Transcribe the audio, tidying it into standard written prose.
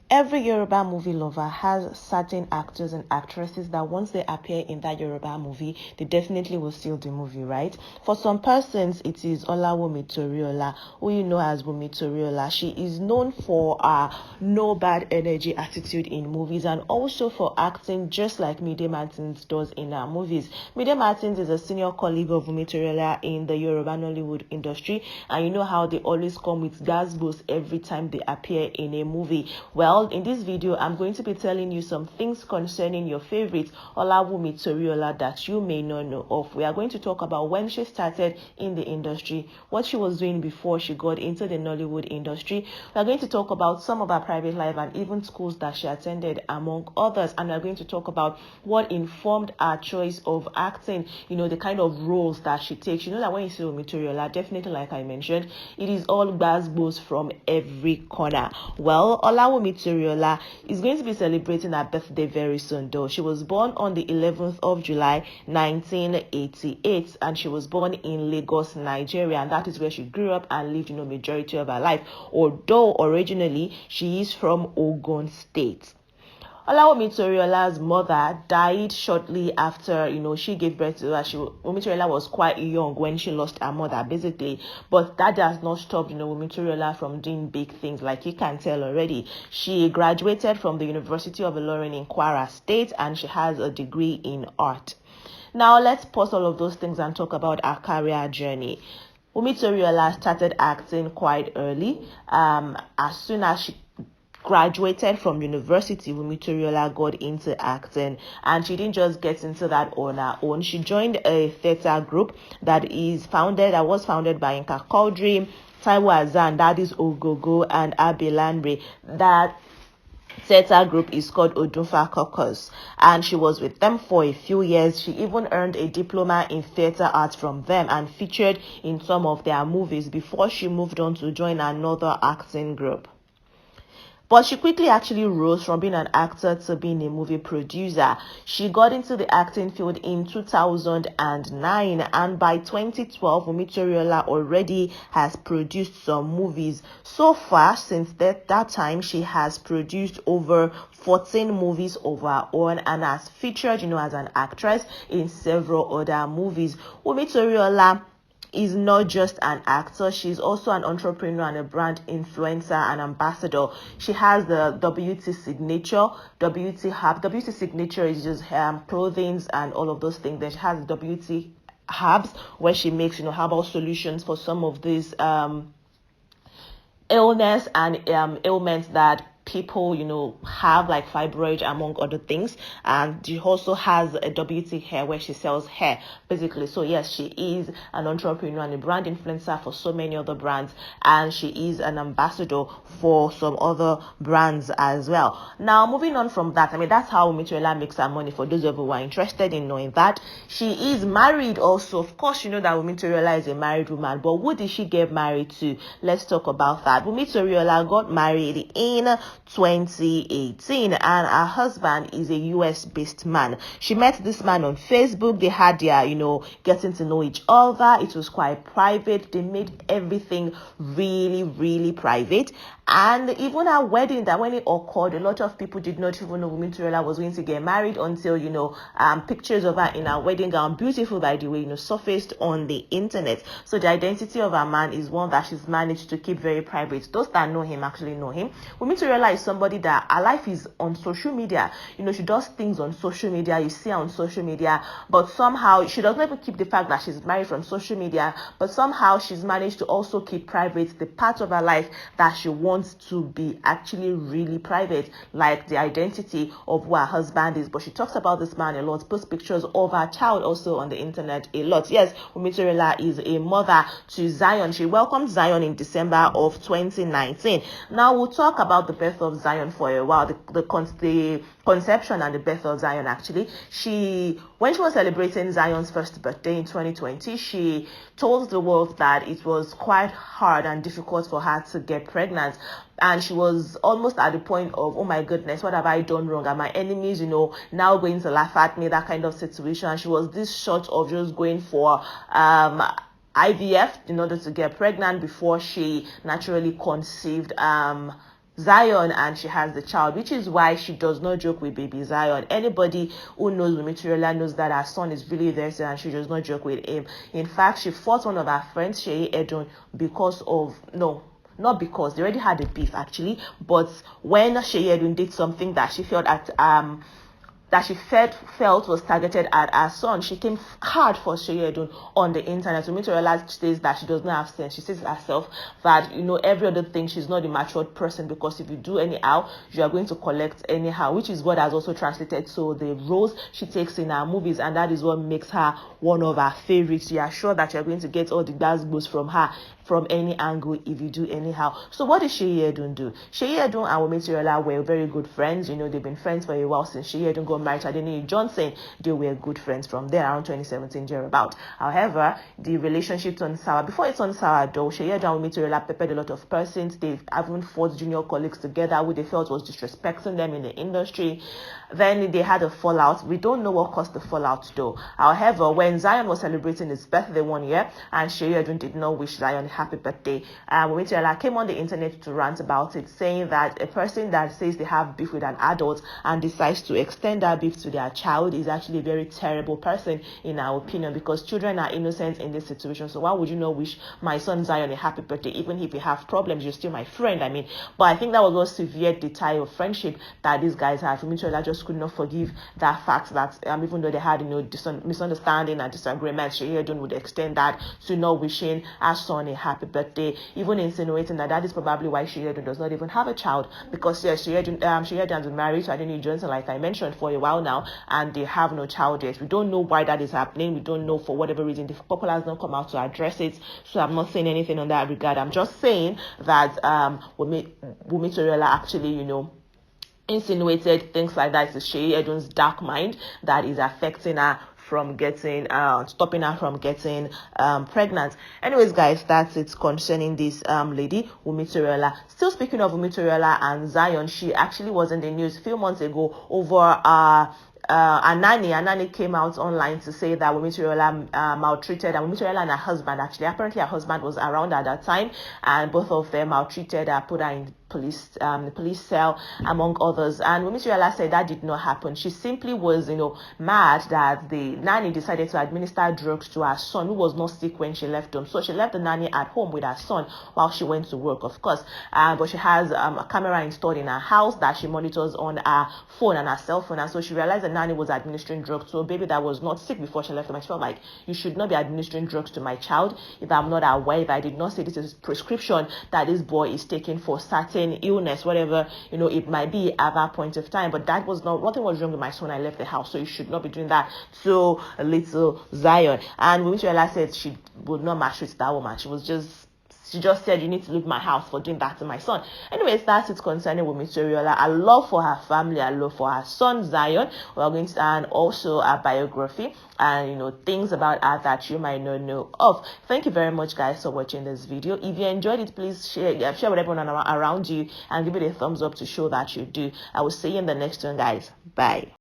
Every Yoruba movie lover has certain actors and actresses that once they appear in that Yoruba movie, they definitely will steal the movie, right? For some persons, it is Wumi Toriola, who you know as Wumi Toriola. She is known for no bad energy attitude in movies, and also for acting just like Mide Martins does in her movies. Mide Martins is a senior colleague of Wumi Toriola in the Yoruba Nollywood industry, and you know how they always come with gas boosts every time they appear in a movie. Well, in this video, I'm going to be telling you some things concerning your favorite Wumi Toriola that you may not know of. We are going to talk about when she started in the industry, what she was doing before she got into the Nollywood industry. We are going to talk about some of her private life and even schools that she attended, among others. And we are going to talk about what informed her choice of acting, the kind of roles that she takes. You know that when you see Wumi Toriola, definitely, like I mentioned, it is all gbas from every corner. Well, Wumi Toriola is going to be celebrating her birthday very soon, though. She was born on the 11th of July, 1988, and she was born in Lagos, Nigeria, and that is where she grew up and lived, majority of her life, although originally she is from Ogun State. Wumi Toriola's mother died shortly after, she gave birth to her. Wumi Toriola was quite young when she lost her mother, basically. But that does not stop, Wumi Toriola from doing big things, like you can tell already. She graduated from the University of Ilorin in Kwara State, and she has a degree in art. Now, let's pause all of those things and talk about her career journey. Wumi Toriola started acting quite early. As soon as she graduated from university, Wumi Toriola got into acting, and she didn't just get into that on her own. She joined a theatre group that was founded by Nka Quadri, Taiwo Azan, that is Ogogo, and Abelanre. That theatre group is called Odunfa Caucus, and she was with them for a few years. She even earned a diploma in theatre arts from them and featured in some of their movies before she moved on to join another acting group. But she quickly actually rose from being an actor to being a movie producer. She got into the acting field in 2009, and by 2012, Wumi Toriola already has produced some movies. So far, since that time, she has produced over 14 movies of her own and has featured, as an actress in several other movies. Wumi Toriola is not just an actor, she's also an entrepreneur and a brand influencer and ambassador. She has the WT signature, WT Hub. WT signature is just clothing and all of those things. Then she has WT Hubs, where she makes herbal solutions for some of these illness and ailments that people have, like fibroid, among other things. And she also has a WT hair, where she sells hair, basically. So yes, she is an entrepreneur and a brand influencer for so many other brands, and she is an ambassador for some other brands as well. Now, moving on from that, that's how Wumi Toriola makes her money. For those of you who are interested in knowing that, she is married also. Of course, you know that Wumi Toriola is a married woman, but who did she get married to? Let's talk about that. Wumi Toriola got married in 2018, and her husband is a US-based man. She met this man on Facebook. They had their, getting to know each other. It was quite private. They made everything really, really private. And even her wedding, that when it occurred, a lot of people did not even know Wumi Toriola was going to get married until, pictures of her in her wedding gown, beautiful by the way, surfaced on the internet. So the identity of her man is one that she's managed to keep very private. Those that know him actually know him. Wumi Toriola is somebody that her life is on social media. She does things on social media. You see her on social media, but somehow she doesn't even keep the fact that she's married from social media, but somehow she's managed to also keep private the part of her life that she wants to be actually really private, like the identity of who her husband is. But she talks about this man a lot, posts pictures of her child also on the internet a lot. Yes, Wumi Toriola is a mother to Zion. She welcomed Zion in December of 2019. Now we'll talk about the birth of Zion for a while, the conception and the birth of Zion. Actually, when she was celebrating Zion's first birthday in 2020, she told the world that it was quite hard and difficult for her to get pregnant, and she was almost at the point of, oh my goodness, what have I done wrong? Are my enemies, now going to laugh at me? That kind of situation. She was this short of just going for IVF in order to get pregnant before she naturally conceived Zion, and she has the child, which is why she does not joke with baby Zion. Anybody who knows Wumi Toriola knows that her son is really there, and she does not joke with him. In fact, she fought one of her friends, Sheyi Edun, because of not because they already had a beef actually, but when Sheyi Edun did something that she felt felt was targeted at her son, she came hard for Sheyi Edun on the internet. Wumi Toriola says that she does not have sense. She says herself that, every other thing, she's not a matured person, because if you do anyhow, you are going to collect anyhow, which is what has also translated to the roles she takes in her movies, and that is what makes her one of her favorites. You are sure that you're going to get all the goes from her from any angle if you do anyhow. So what did Sheyi Edun do? Sheyi Edun and Wumi Toriola were very good friends. They've been friends for a while. Since Sheyi Edun got married to Adeniyi Johnson, they were good friends from there around 2017 thereabout. However, the relationship turned sour. Before it turned sour though, Sheyi Edun and Wumi Toriola peppered a lot of persons. They haven't fought junior colleagues together who they felt was disrespecting them in the industry. Then they had a fallout. We don't know what caused the fallout though. However, when Zion was celebrating his birthday one year, and Sheyi Edun did not wish Zion happy birthday, Wumi Toriola came on the internet to rant about it, saying that a person that says they have beef with an adult and decides to extend that beef to their child is actually a very terrible person, in our opinion, because children are innocent in this situation. So why would you not wish my son Zion a happy birthday? Even if you have problems, you're still my friend. But I think that was what severed the tie of friendship that these guys had. Wumi Toriola just could not forgive that fact that even though they had misunderstanding and disagreement, Sheyi Edun would extend that to not wishing her son a happy birthday, even insinuating that is probably why Sheyi Edun does not even have a child, because Sheyi Edun has been married to Adeniyi Johnson, like I mentioned, for a while now, and they have no child yet. We don't know why that is happening. We don't know, for whatever reason. The couple has not come out to address it, so I'm not saying anything on that regard. I'm just saying that Wumi Toriola actually, insinuated things like that. It's Sheyi Edun's dark mind that is affecting her from stopping her from getting pregnant. Anyways, guys, that's it concerning this lady, Wumi Toriola. Still speaking of Wumi Toriola and Zion, she actually was in the news a few months ago over a nanny came out online to say that Wumi Toriola maltreated, and Wumi Toriola and her husband, actually, apparently her husband was around at that time, and both of them maltreated her, put her in the police cell, among others. And Wumi Toriola said that did not happen. She simply was, mad that the nanny decided to administer drugs to her son, who was not sick when she left home. So she left the nanny at home with her son while she went to work, of course. But she has a camera installed in her house that she monitors on her phone and her cell phone. And so she realized the nanny was administering drugs to a baby that was not sick before she left home. I felt like, you should not be administering drugs to my child if I'm not aware, if I did not say this is prescription that this boy is taking for certain illness, whatever it might be at that point of time. But that was nothing was wrong with my son. I left the house, so you should not be doing that to little Zion. And Wumi Toriola said she would not maltreat that woman. She just said, you need to leave my house for doing that to my son. Anyways, that's it concerning Wumi Toriola. I love for her family. I love for her son Zion. We're going to, and also a biography and things about her that you might not know of. Thank you very much, guys, for watching this video. If you enjoyed it, please share with everyone around you and give it a thumbs up to show that you do. I will see you in the next one, guys. Bye.